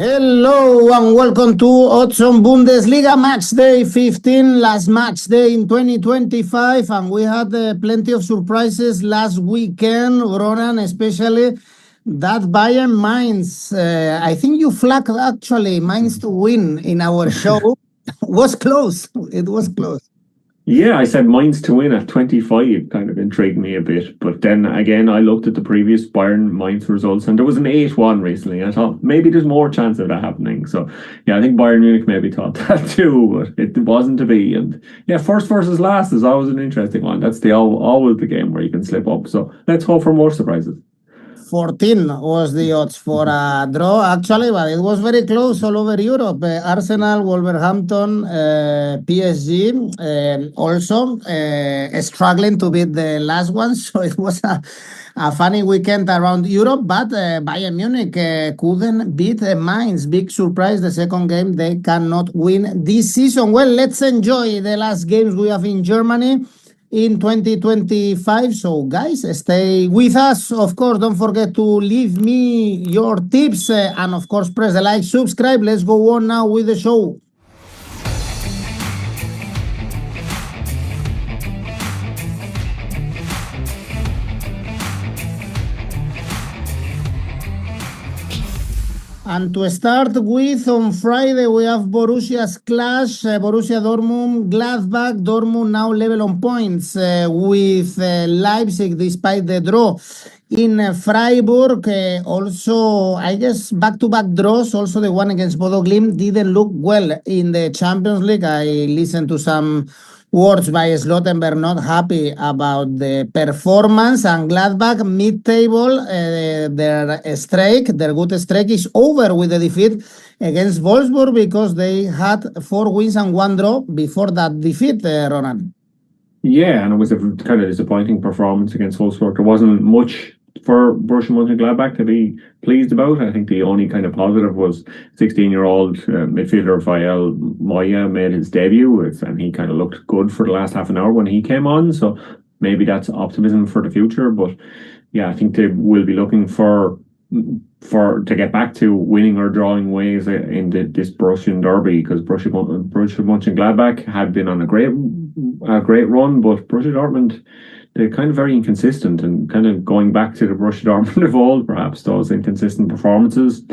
Hello and welcome to Odds on Bundesliga Matchday 15, last match day in 2025, and we had plenty of surprises last weekend, Ronan, especially that Bayern Mainz. I think you flagged actually Mainz to win in our show. Was close. It was close. Yeah, I said Mainz to win at 25, kind of intrigued me a bit. But then again, I looked at the previous Bayern Mainz results and there was an 8-1 recently. I thought maybe there's more chance of that happening. So yeah, I think Bayern Munich maybe thought that too, but it wasn't to be. And yeah, first versus last is always an interesting one. That's always the game where you can slip up. So let's hope for more surprises. 14 was the odds for a draw, actually, but it was very close all over Europe. Arsenal, Wolverhampton, PSG also struggling to beat the last one. So it was a funny weekend around Europe, but Bayern Munich couldn't beat Mainz. Big surprise, the second game they cannot win this season. Well, let's enjoy the last games we have in Germany in 2025. So guys, stay with us. Of course, don't forget to leave me your tips and of course press the like, subscribe. Let's go on now with the show. And to start with, on Friday, we have Borussia's clash, Borussia Dortmund, Gladbach. Dortmund now level on points with Leipzig despite the draw. In Freiburg, also, I guess, back-to-back draws. Also, the one against Bodo Glimt didn't look well in the Champions League. I listened to some words by Slottenberg, not happy about the performance. And Gladbach, mid-table, their good streak is over with the defeat against Wolfsburg because they had 4 wins and 1 draw before that defeat, Ronan. Yeah, and it was a kind of disappointing performance against Wolfsburg. There wasn't much for Borussia Mönchengladbach to be pleased about. I think the only kind of positive was 16-year-old midfielder 𝗲𝗲𝗿𝗀𝗏 made his debut, and he kind of looked good for the last half an hour when he came on. So maybe that's optimism for the future. But yeah, I think they will be looking to get back to winning or drawing ways in this Borussian derby, because Borussia Mönchengladbach had been on a great run, but Borussia Dortmund, they're kind of very inconsistent and kind of going back to the Borussia Dortmund of old, perhaps, those inconsistent performances.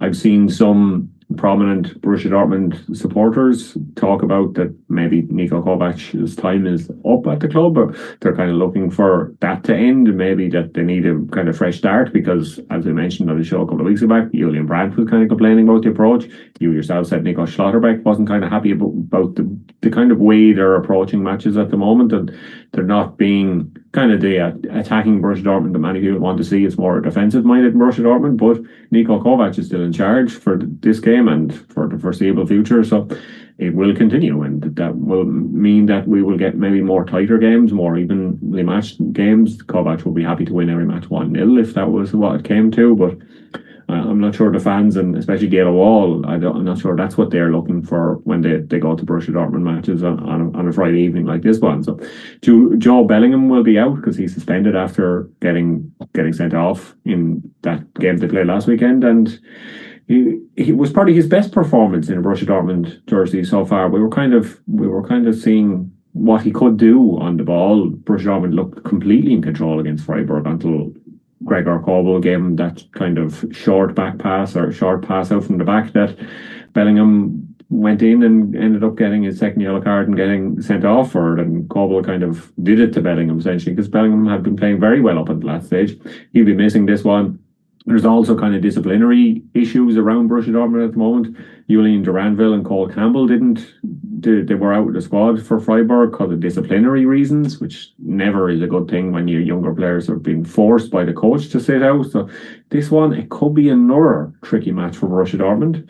I've seen some prominent Borussia Dortmund supporters talk about that maybe 𝐿𝐭𝐴𝐵𝐻's time is up at the club, or they're kind of looking for that to end, and maybe that they need a kind of fresh start, because as I mentioned on the show a couple of weeks back, Julian Brandt was kind of complaining about the approach. You yourself said Nico Schlotterbeck wasn't kind of happy about the kind of way they're approaching matches at the moment, and they're not being kind of the attacking Borussia Dortmund that many people want to see. It's more defensive-minded Borussia Dortmund, but 𝐿𝐭𝐴𝐵𝐻 is still in charge for this game and for the foreseeable future, so it will continue, and that will mean that we will get maybe more tighter games, more evenly matched games. 𝐿𝐭𝐵𝐻 will be happy to win every match 1-0 if that was what it came to, but I'm not sure the fans, and especially 𝗲𝗏𝗏, I'm not sure that's what they're looking for when they go to Borussia Dortmund matches on a Friday evening like this one. So Joe Bellingham will be out because he's suspended after getting sent off in that game they played last weekend, and he was probably his best performance in a Borussia Dortmund jersey so far. We were kind of seeing what he could do on the ball. Borussia Dortmund looked completely in control against Freiburg until Gregor Kobel gave him that kind of short pass out from the back that Bellingham went in and ended up getting his second yellow card and getting sent off for it. And Kobel kind of did it to Bellingham essentially, because Bellingham had been playing very well up at the last stage. He'll be missing this one. There's also kind of disciplinary issues around Borussia Dortmund at the moment. Julian de Ranville and Cole Campbell they were out of the squad for Freiburg because of disciplinary reasons, which never is a good thing when your younger players are being forced by the coach to sit out. So this one, it could be another tricky match for Borussia Dortmund.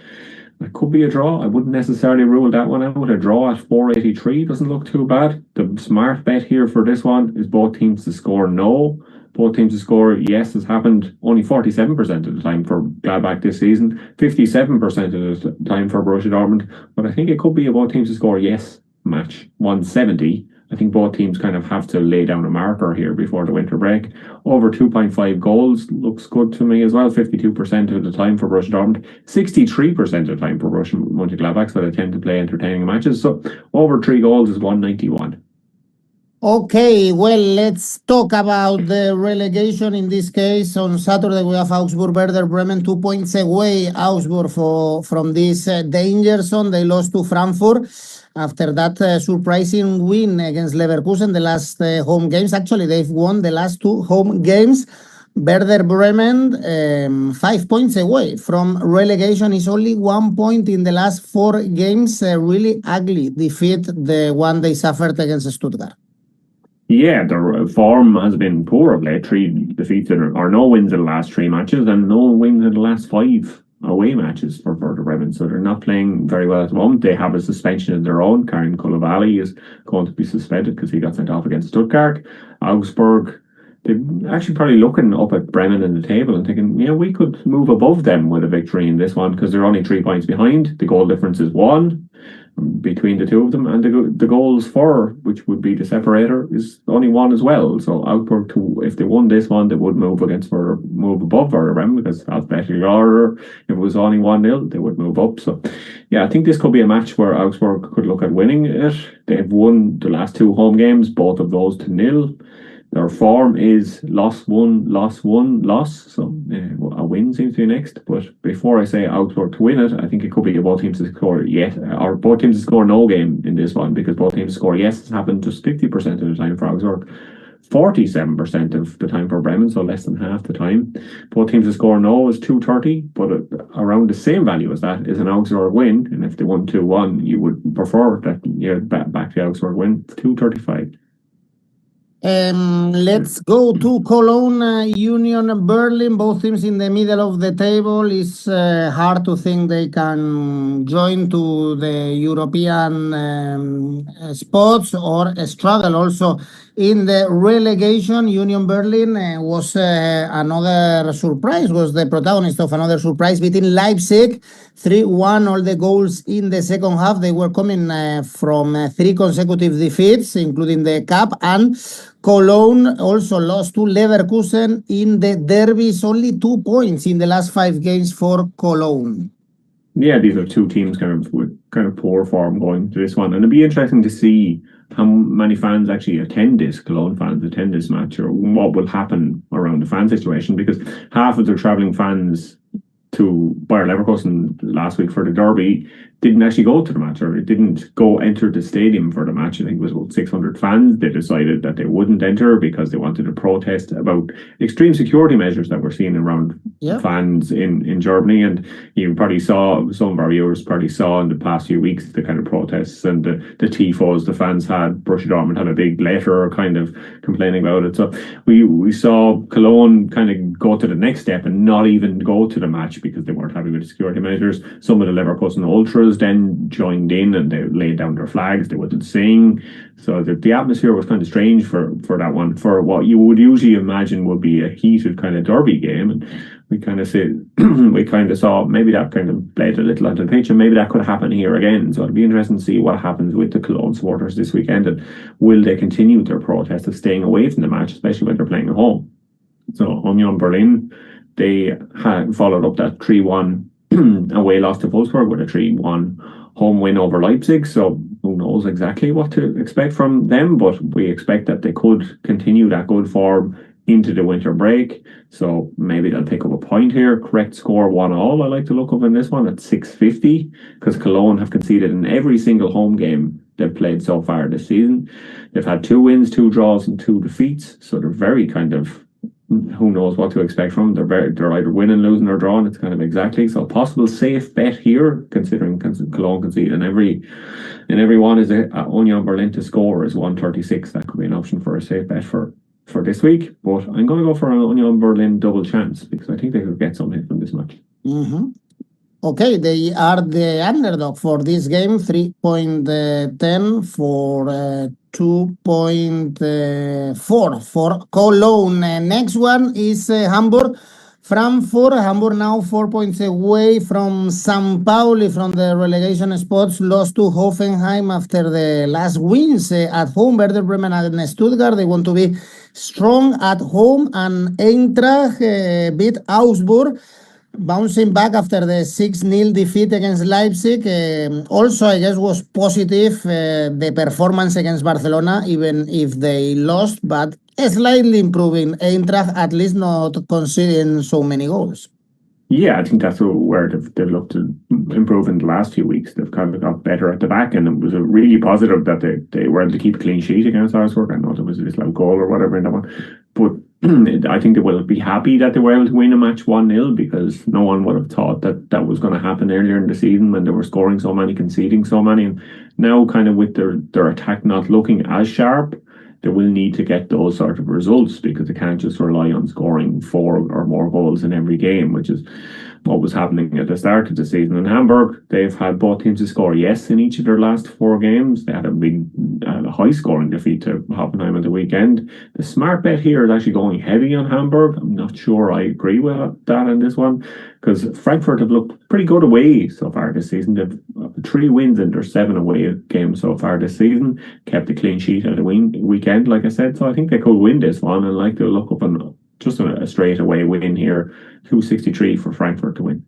It could be a draw. I wouldn't necessarily rule that one out. A draw at 4.83 doesn't look too bad. The smart bet here for this one is both teams to score no. Both teams to score yes has happened only 47% of the time for Gladbach this season, 57% of the time for Borussia Dortmund. But I think it could be a both teams to score yes match, 170. I I think both teams kind of have to lay down a marker here before the winter break. Over 2.5 goals looks good to me as well. 52% of the time for Borussia Dortmund, 63% of the time for Borussia Mönchengladbach, so they tend to play entertaining matches. So over 3 goals is 191. Okay, well, let's talk about the relegation. In this case, on Saturday, we have Augsburg, Werder Bremen, 2 points away, Augsburg, from this danger zone. They lost to Frankfurt after that surprising win against Leverkusen, the last home games. Actually, they've won the last 2 home games. Werder Bremen, 5 points away from relegation, is only 1 point in the last 4 games. Really ugly defeat, the one they suffered against Stuttgart. Yeah, their form has been poor of late. 3 defeats or no wins in the last 3 matches, and no wins in the last 5 away matches for Werder Bremen. So they're not playing very well at the moment. They have a suspension of their own. 𝗵𝐿𝐴 is going to be suspended because he got sent off against Stuttgart. Augsburg, they're actually probably looking up at Bremen in the table and thinking, yeah, we could move above them with a victory in this one because they're only 3 points behind. The goal difference is 1 between the two of them, and the goals for, which would be the separator, is only 1 as well. So Augsburg, if they won this one, they would move above Werder Bremen, because alphabetical order, if it was only 1-0, they would move up. So yeah, I think this could be a match where Augsburg could look at winning it. They've won the last 2 home games, both of those to 0. Their form is loss, 1, loss, 1, loss. So a win seems to be next. But before I say Augsburg to win it, I think it could be both teams to score or both teams to score no game in this one, because both teams score yes has happened just 50% of the time for Augsburg, 47% of the time for Bremen, so less than half the time. Both teams to score no is 230, but around the same value as that is an Augsburg win. And if they won 2-1, you would prefer that back the Augsburg win, 235. Let's go to Cologne, Union Berlin. Both teams in the middle of the table. It's hard to think they can join to the European spots, or struggle also in the relegation. Union Berlin was another surprise, was the protagonist of another surprise, beating Leipzig 3-1, all the goals in the second half. They were coming from 3 consecutive defeats, including the cup, and Cologne also lost to Leverkusen in the derbies. Only 2 points in the last 5 games for Cologne. Yeah, these are 2 teams with poor form going to this one, and it'd be interesting to see how many fans actually Cologne fans attend this match, or what will happen around the fan situation, because half of the travelling fans to Bayer Leverkusen last week for the derby didn't actually go to the match, or didn't go enter the stadium for the match. I think it was about 600 fans. They decided that they wouldn't enter because they wanted to protest about extreme security measures that we're seeing around fans in Germany. And you probably saw, some of our viewers probably saw in the past few weeks, the kind of protests and the tifos the fans had. Borussia Dortmund had a big letter kind of complaining about it. So we saw Cologne kind of go to the next step and not even go to the match because they weren't happy with the security measures. Some of the Leverkusen ultras then joined in and they laid down their flags. They wouldn't sing. So the atmosphere was kind of strange for that one, for what you would usually imagine would be a heated kind of derby game. And we kind of saw maybe that kind of bled a little onto the pitch, and maybe that could happen here again. So it'll be interesting to see what happens with the Cologne supporters this weekend, and will they continue their protest of staying away from the match, especially when they're playing at home. So Union Berlin, they had followed up that 3-1 away loss to Wolfsburg with a 3-1 home win over Leipzig. So who knows exactly what to expect from them, but we expect that they could continue that good form into the winter break. So maybe they'll pick up a point here. Correct score 1-1. I like to look up in this one at 650, because Cologne have conceded in every single home game they've played so far this season. They've had 2 wins, 2 draws, and 2 defeats. So they're very kind of, who knows what to expect from them. They're either winning, losing, or drawing. It's kind of exactly. So a possible safe bet here, considering Cologne concede in every one, is Union Berlin to score is 136. That could be an option for a safe bet for this week. But I'm going to go for an Union Berlin double chance, because I think they could get something from this match. Okay, they are the underdog for this game, 3.10 for 2.4 for Cologne. Next one is Hamburg, Frankfurt, Hamburg now 4 points away from Pauli from the relegation spots, lost to Hoffenheim after the last wins at home. Werder Bremen and Stuttgart, they want to be strong at home, and Eintracht beat Augsburg, bouncing back after the 6-0 defeat against Leipzig. Also, I guess, was positive the performance against Barcelona, even if they lost, but slightly improving Eintracht, at least not conceding so many goals. Yeah, I think that's where they've looked to improve in the last few weeks. They've kind of got better at the back, and it was a really positive that they were able to keep a clean sheet against Augsburg. I know there was this goal or whatever in that one, but I think they will be happy that they were able to win a match 1-0, because no one would have thought that was going to happen earlier in the season when they were scoring so many, conceding so many. And now, kind of with their attack not looking as sharp, they will need to get those sort of results, because they can't just rely on scoring 4 or more goals in every game, which is what was happening at the start of the season. In Hamburg, they've had both teams to score yes in each of their last 4 games. They had a high-scoring defeat to Hoffenheim at the weekend. The smart bet here is actually going heavy on Hamburg. I'm not sure I agree with that in this one, because Frankfurt have looked pretty good away so far this season. They've 3 wins in their 7 away games so far this season, kept a clean sheet at the weekend, like I said. So I think they could win this one, and like they'll look up on just a straight away win here, 263 for Frankfurt to win.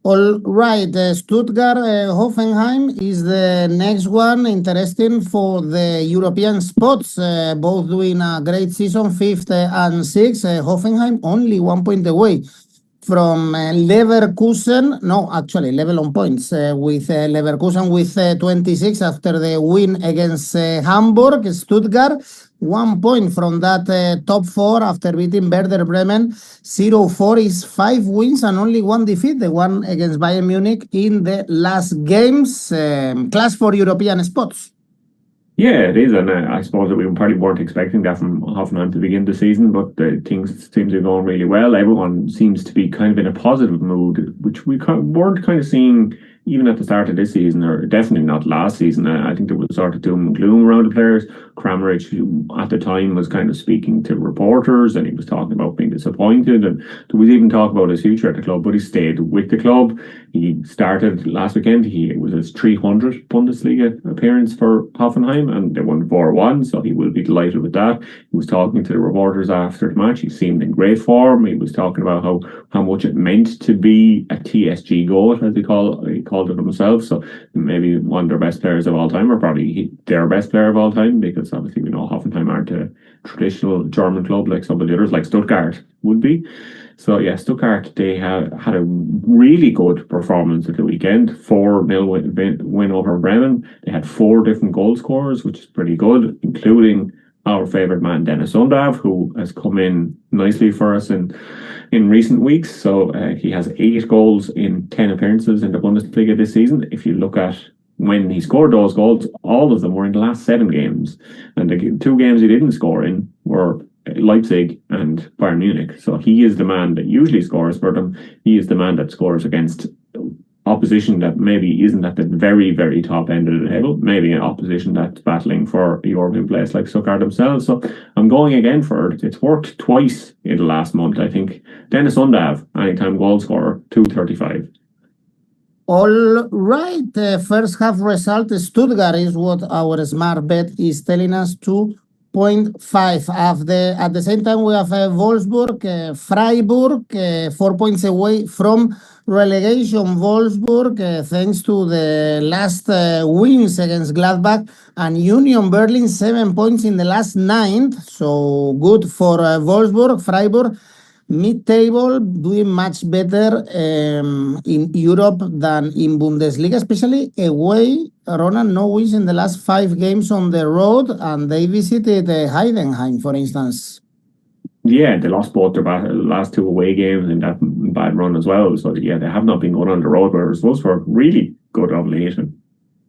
All right, Stuttgart, Hoffenheim is the next one. Interesting for the European spots, both doing a great season, 5th and 6th. Hoffenheim only 1 point away from Leverkusen. No, actually, level on points with Leverkusen with 26 after the win against Hamburg. Stuttgart 1 point from that top 4 after beating Werder Bremen 0-4, is 5 wins and only 1 defeat, the one against Bayern Munich in the last games. Class for European spots. Yeah, it is, and I suppose that we probably weren't expecting that from Hoffenheim to begin the season, but things seem to be going really well. Everyone seems to be kind of in a positive mood, which we weren't kind of seeing even at the start of this season, or definitely not last season. I think there was sort of doom and gloom around the players. Kramaric, who at the time was kind of speaking to reporters, and he was talking about being disappointed, and there was even talk about his future at the club, but he stayed with the club. He started last weekend. It was his 300th Bundesliga appearance for Hoffenheim, and they won 4-1, so he will be delighted with that. He was talking to the reporters after the match. He seemed in great form. He was talking about how much it meant to be a TSG GOAT, as he called it himself. So maybe one of their best players of all time, or probably their best player of all time, because obviously we know Hoffenheim aren't a traditional German club like some of the others, like Stuttgart would be. So yeah, Stuttgart, they had a really good performance at the weekend. 4-0 win over Bremen. They had 4 different goal scorers, which is pretty good, including our favourite man, Dennis Undav, who has come in nicely for us in recent weeks. So he has 8 goals in 10 appearances in the Bundesliga this season. If you look at when he scored those goals, all of them were in the last 7 games. And the 2 games he didn't score in were Leipzig and Bayern Munich. So he is the man that usually scores for them. He is the man that scores against opposition that maybe isn't at the very, very top end of the table, maybe an opposition that's battling for a European place like Stuttgart themselves. So I'm going again for it. It's worked twice in the last month, I think. Dennis Undav, anytime goal scorer, 235. All right, first half result, Stuttgart is what our smart bet is telling us, 2.5. At the same time, we have Wolfsburg, Freiburg, 4 points away from relegation. Wolfsburg, thanks to the last wins against Gladbach and Union Berlin, 7 points in the last 9. So good for Wolfsburg. Freiburg, mid-table, doing much better in Europe than in Bundesliga, especially away. Ronan, no wins in the last 5 games on the road, and they visited Heidenheim, for instance. Yeah, they lost both their last 2 away games in that bad run as well. So yeah, they have not been good on the road, whereas Wolfsburg really good of late.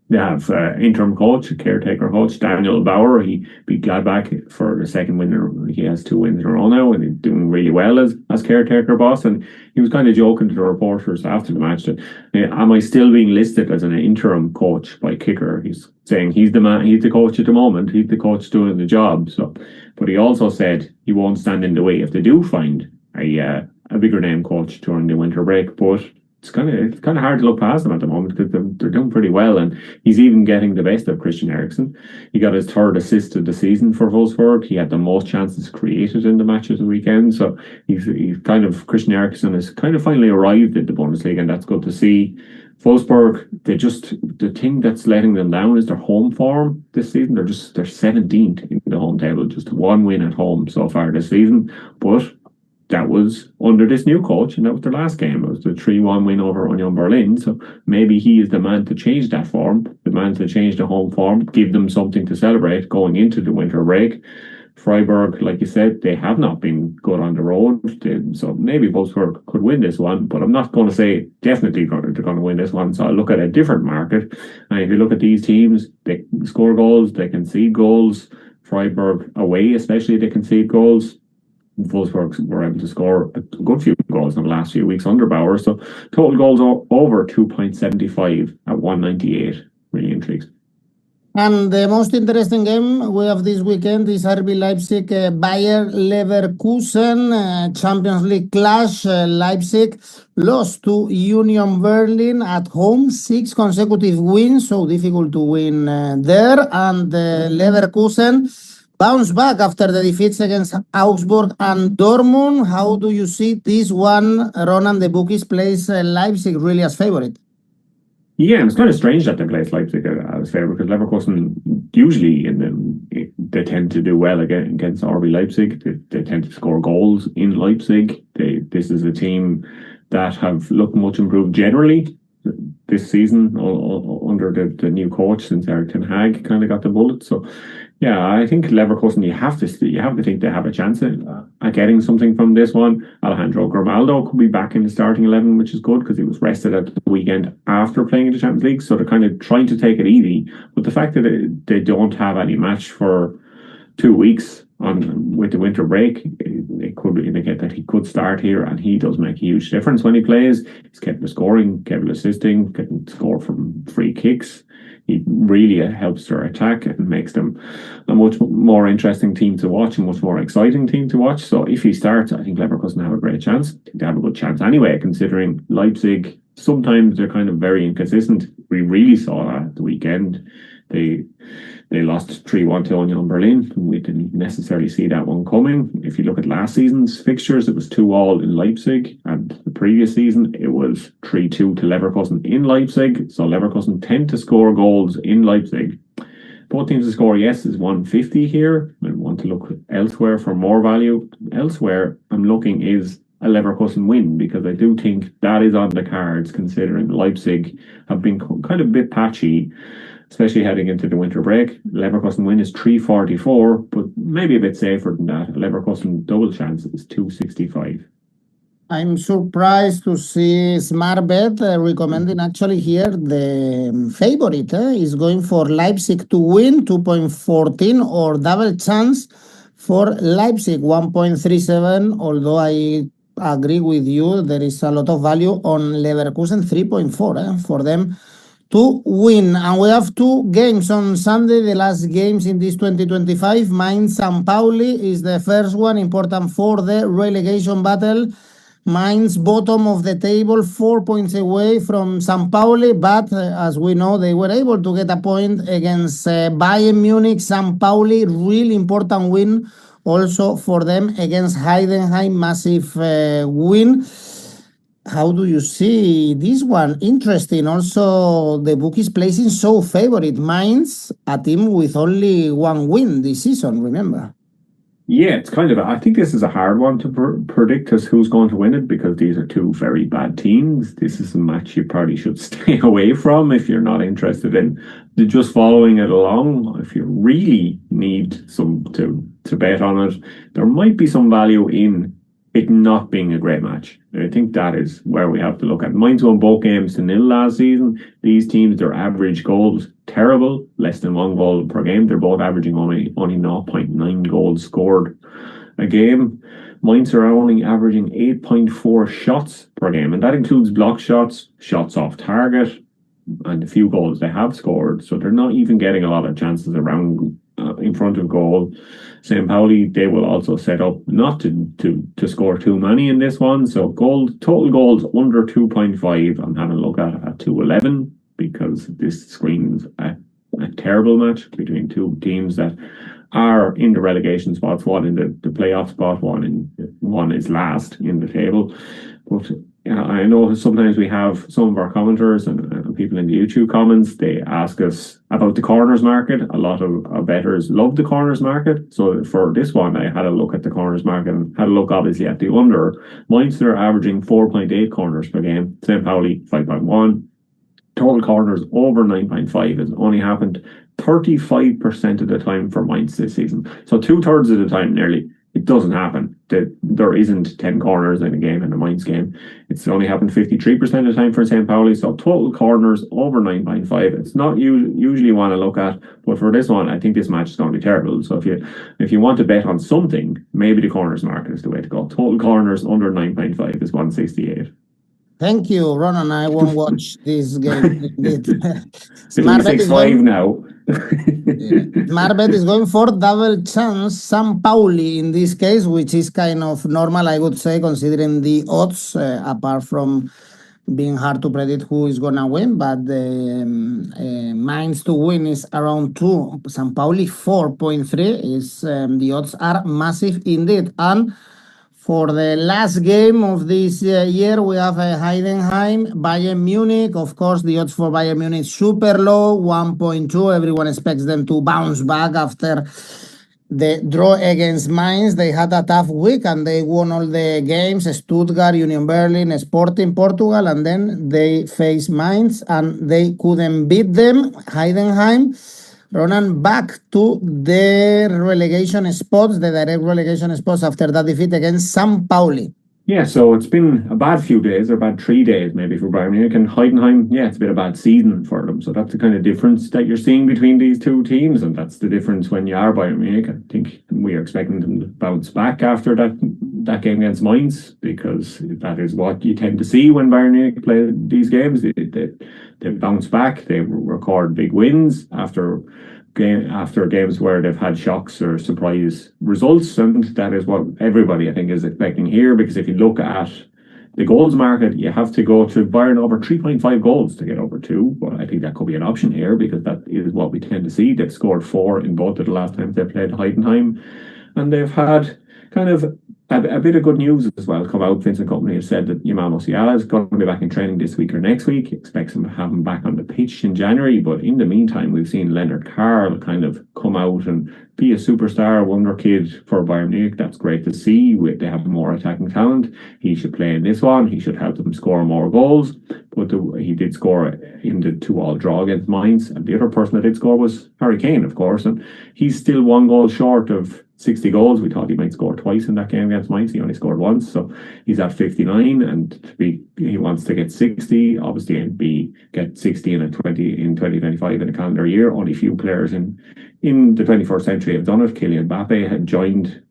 They have interim coach, caretaker coach, Daniel Bauer. He beat Gladbach for the 2nd win. He has 2 wins in a row now, and he's doing really well as caretaker boss. And he was kind of joking to the reporters after the match that, am I still being listed as an interim coach by Kicker? He's saying he's the man, he's the coach at the moment. He's the coach doing the job. So, but he also said he won't stand in the way if they do find a a bigger name coach during the winter break, but it's kind of hard to look past them at the moment because they're doing pretty well, and he's even getting the best of Christian Eriksen. He got his third assist of the season for Wolfsburg. He had the most chances created in the match of the weekend. So he's kind of, Christian Eriksen has kind of finally arrived at the Bundesliga, and that's good to see. Wolfsburg, the thing that's letting them down is their home form this season. They're 17th in the home table, just one win at home so far this season, but that was under this new coach, and that was their last game. It was the 3-1 win over Union Berlin. So maybe he is the man to change that form, the man to change the home form, give them something to celebrate going into the winter break. Freiburg, like you said, they have not been good on the road. So maybe Wolfsburg could win this one, but I'm not going to say definitely they're going to win this one. So I look at a different market. And if you look at these teams, they score goals, they concede goals. Freiburg away, especially, they concede goals. Wolfsburg were able to score a good few goals in the last few weeks under Bauer. So total goals over 2.75 at 198. Really intrigues. And the most interesting game we have this weekend is RB Leipzig, Bayer Leverkusen, Champions League clash. Leipzig lost to Union Berlin at home, 6 consecutive wins, so difficult to win there. And Leverkusen bounce back after the defeats against Augsburg and Dortmund. How do you see this one? Ronan, the bookies place Leipzig really as favorite. Yeah, and it's kind of strange that they place Leipzig as favorite, because Leverkusen usually they tend to do well against RB Leipzig. They tend to score goals in Leipzig. This is a team that have looked much improved generally this season under the new coach since Erik ten Hag kind of got the bullet. So yeah, I think Leverkusen, you have to think they have a chance at getting something from this one. Alejandro Grimaldo could be back in the starting 11, which is good because he was rested at the weekend after playing in the Champions League. So they're kind of trying to take it easy. But the fact that they don't have any match for 2 weeks with the winter break, it could indicate that he could start here, and he does make a huge difference when he plays. He's capable of scoring, capable of assisting, can score from free kicks. He really helps their attack and makes them a much more interesting team to watch, a much more exciting team to watch. So if he starts, I think Leverkusen have a great chance. I think they have a good chance anyway, considering Leipzig, sometimes they're kind of very inconsistent. We really saw that at the weekend. They lost 3-1 to Union Berlin. We didn't necessarily see that one coming. If you look at last season's fixtures, it was 2-2 in Leipzig, and the previous season it was 3-2 to Leverkusen in Leipzig. So Leverkusen tend to score goals in Leipzig. Both teams to score, yes, is 150 here. I want to look elsewhere for more value. Elsewhere, I'm looking is a Leverkusen win, because I do think that is on the cards, considering Leipzig have been kind of a bit patchy, especially heading into the winter break. Leverkusen win is 344, but maybe a bit safer than that. Leverkusen double chance is 265. I'm surprised to see SmartBet recommending actually here the favorite is going for Leipzig to win 2.14, or double chance for Leipzig 1.37, although I agree with you, there is a lot of value on Leverkusen 3.4 for them to win. And we have 2 games on Sunday, the last games in this 2025. Mainz and Pauli is the first one, important for the relegation battle. Mainz bottom of the table, 4 points away from St. Pauli, but as we know, they were able to get a point against Bayern Munich. St. Pauli, really important win also for them against Heidenheim, massive win. How do you see this one? Interesting. Also, the book is placing so favorite Mainz, a team with only 1 win this season, remember? Yeah, it's kind of, I think this is a hard one to predict as who's going to win it, because these are 2 very bad teams. This is a match you probably should stay away from if you're not interested in just following it along. If you really need some to bet on it, there might be some value in it not being a great match. I think that is where we have to look at. Mainz won both games to 0 last season. These teams, their average goals, terrible, less than 1 goal per game. They're both averaging only 0.9 goals scored a game. Mainz are only averaging 8.4 shots per game, and that includes block shots, shots off target, and a few goals they have scored. So they're not even getting a lot of chances around in front of goal. St. Pauli, they will also set up not to score too many in this one. So total goals under 2.5. I'm having a look at 2.11 because this screams a terrible match between two teams that are in the relegation spots, one in the playoff spot, one is last in the table. But I know sometimes we have some of our commenters and people in the YouTube comments, they ask us about the corners market. A lot of bettors love the corners market. So for this one, I had a look at the corners market and had a look obviously at the under. Mainz are averaging 4.8 corners per game. St. Pauli 5.1. Total corners over 9.5 has only happened 35% of the time for Mainz this season. So 2/3 of the time nearly, it doesn't happen. There isn't 10 corners in a game, in a Mainz game. It's only happened 53% of the time for St. Pauli. So total corners over 9.5. It's not usually one to look at, but for this one, I think this match is going to be terrible. So if you want to bet on something, maybe the corners market is the way to go. Total corners under 9.5 is 168. Thank you, Ronan. I won't watch this game. Smart 6-5 now. Marbet is going for double chance San Pauli in this case, which is kind of normal, I would say, considering the odds, apart from being hard to predict who is going to win. But Mainz to win is around 2. San Pauli 4.3 is the odds are massive indeed. And for the last game of this year, we have Heidenheim, Bayern Munich. Of course, the odds for Bayern Munich super low, 1.2. Everyone expects them to bounce back after the draw against Mainz. They had a tough week and they won all the games, Stuttgart, Union Berlin, Sporting Portugal, and then they faced Mainz and they couldn't beat them. Heidenheim, Ronan, back to the relegation spots, the direct relegation spots after that defeat against San Pauli. Yeah, so it's been a bad few days, or bad 3 days maybe for Bayern Munich, and Heidenheim, yeah, it's been a bad season for them. So that's the kind of difference that you're seeing between these two teams, and that's the difference when you are Bayern Munich. I think we are expecting them to bounce back after that game against Mainz, because that is what you tend to see when Bayern Munich play these games. They bounce back, they record big wins after games where they've had shocks or surprise results, and that is what everybody I think is expecting here. Because if you look at the goals market, you have to go to Bayern over 3.5 goals to get over 2. But I think that could be an option here, because that is what we tend to see. They've scored 4 in both of the last times they played Heidenheim, and they've had kind of a bit of good news as well come out. Vincent Kompany has said that 𝗷𝗏𝗄𝐻 is going to be back in training this week or next week. He expects him to have him back on the pitch in January. But in the meantime, we've seen Leonard Carl kind of come out and be a superstar wonder kid for Bayern Munich. That's great to see. They have more attacking talent. He should play in this one. He should help them score more goals. But he did score in the 2-2 draw against Mainz. And the other person that did score was Harry Kane, of course. And he's still 1 goal short of 60 goals. We thought he might score twice in that game against Mainz. He only scored once, so he's at 59, and he wants to get 60, obviously, and get 60 in 2025 in a calendar year. Only few players in the 21st century have done it. Kylian Mbappe had joined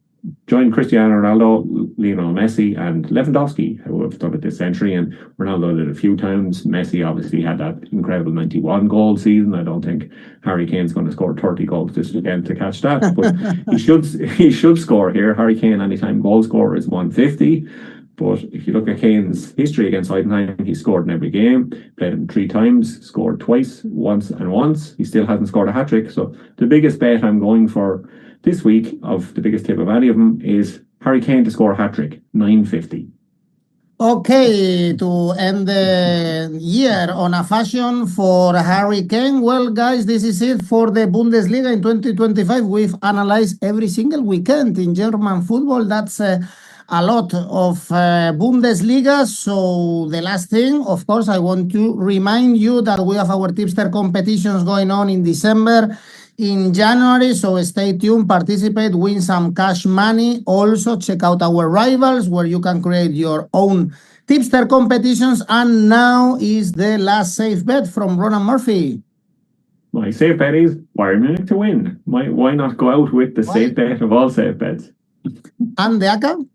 Cristiano Ronaldo, Lionel Messi, and Lewandowski, who have done it this century, and Ronaldo did it a few times. Messi obviously had that incredible 91 goal season. I don't think Harry Kane's going to score 30 goals this weekend to catch that, but he should score here. Harry Kane, anytime goal scorer, is 150. But if you look at Kane's history against Heidenheim, he scored in every game, played him 3 times, scored twice, once. He still hasn't scored a hat-trick. So the biggest bet I'm going for this week, of the biggest tip of any of them, is Harry Kane to score a hat-trick, 950. Okay, to end the year on a fashion for Harry Kane. Well, guys, this is it for the Bundesliga in 2025. We've analyzed every single weekend in German football. That's a lot of Bundesliga. So the last thing, of course, I want to remind you that we have our tipster competitions going on in December, in January, so stay tuned, participate, win some cash money. Also, check out our rivals where you can create your own tipster competitions. And now is the last safe bet from Ronan Murphy. My safe bet is Bayern Munich to win. Why not go out with the safe bet of all safe bets? And the ACCA?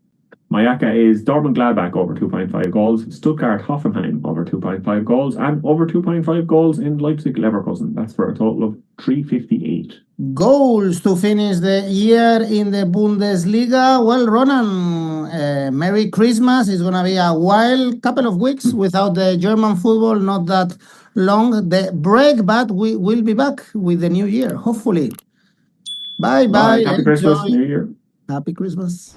My 𝐿𝐴CCA is Dortmund Gladbach over 2.5 goals, Stuttgart Hoffenheim over 2.5 goals, and over 2.5 goals in Leipzig Leverkusen. That's for a total of 358. Goals to finish the year in the Bundesliga. Well, Ronan, Merry Christmas. It's going to be a wild couple of weeks without the German football, not that long the break, but we will be back with the new year, hopefully. Bye. Happy Christmas, Enjoy. New Year. Happy Christmas.